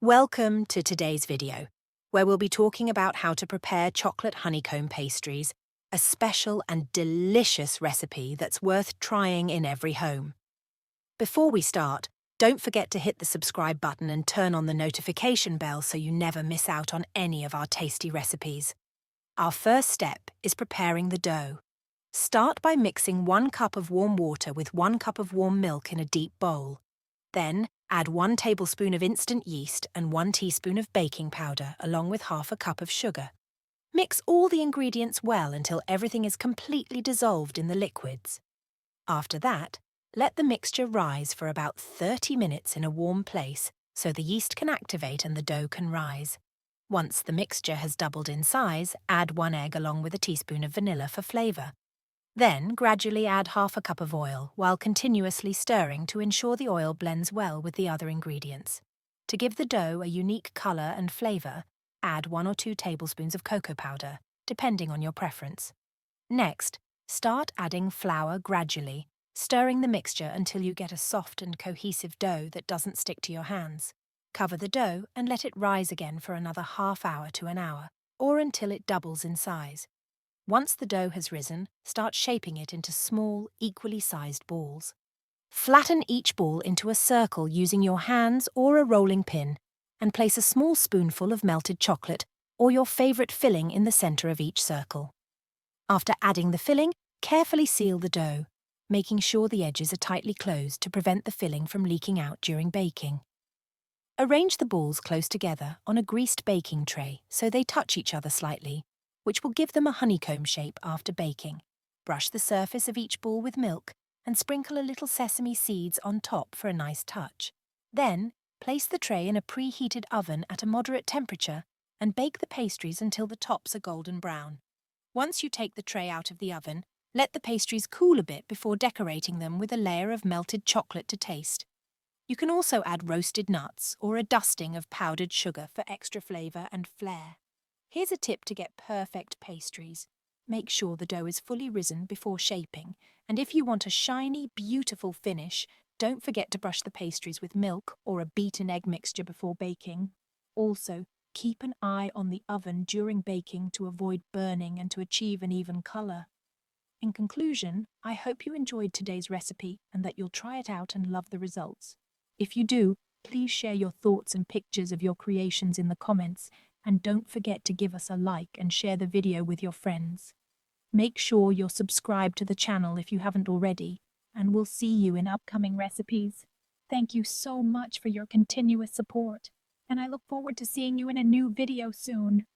Welcome to today's video, where we'll be talking about how to prepare chocolate honeycomb pastries, a special and delicious recipe that's worth trying in every home. Before we start, don't forget to hit the subscribe button and turn on the notification bell so you never miss out on any of our tasty recipes. Our first step is preparing the dough. Start by mixing 1 cup of warm water with 1 cup of warm milk in a deep bowl. Then, add 1 tablespoon of instant yeast and 1 teaspoon of baking powder along with half a cup of sugar. Mix all the ingredients well until everything is completely dissolved in the liquids. After that, let the mixture rise for about 30 minutes in a warm place so the yeast can activate and the dough can rise. Once the mixture has doubled in size, add 1 egg along with a teaspoon of vanilla for flavour. Then, gradually add half a cup of oil while continuously stirring to ensure the oil blends well with the other ingredients. To give the dough a unique colour and flavour, add 1 or 2 tablespoons of cocoa powder, depending on your preference. Next, start adding flour gradually, stirring the mixture until you get a soft and cohesive dough that doesn't stick to your hands. Cover the dough and let it rise again for another half hour to an hour, or until it doubles in size. Once the dough has risen, start shaping it into small, equally sized balls. Flatten each ball into a circle using your hands or a rolling pin, and place a small spoonful of melted chocolate or your favourite filling in the centre of each circle. After adding the filling, carefully seal the dough, making sure the edges are tightly closed to prevent the filling from leaking out during baking. Arrange the balls close together on a greased baking tray so they touch each other slightly, which will give them a honeycomb shape after baking. Brush the surface of each ball with milk and sprinkle a little sesame seeds on top for a nice touch. Then, place the tray in a preheated oven at a moderate temperature and bake the pastries until the tops are golden brown. Once you take the tray out of the oven, let the pastries cool a bit before decorating them with a layer of melted chocolate to taste. You can also add roasted nuts or a dusting of powdered sugar for extra flavour and flair. Here's a tip to get perfect pastries. Make sure the dough is fully risen before shaping, and if you want a shiny, beautiful finish, don't forget to brush the pastries with milk or a beaten egg mixture before baking. Also, keep an eye on the oven during baking to avoid burning and to achieve an even colour. In conclusion, I hope you enjoyed today's recipe and that you'll try it out and love the results. If you do, please share your thoughts and pictures of your creations in the comments, and don't forget to give us a like and share the video with your friends. Make sure you're subscribed to the channel if you haven't already, and we'll see you in upcoming recipes. Thank you so much for your continuous support, and I look forward to seeing you in a new video soon.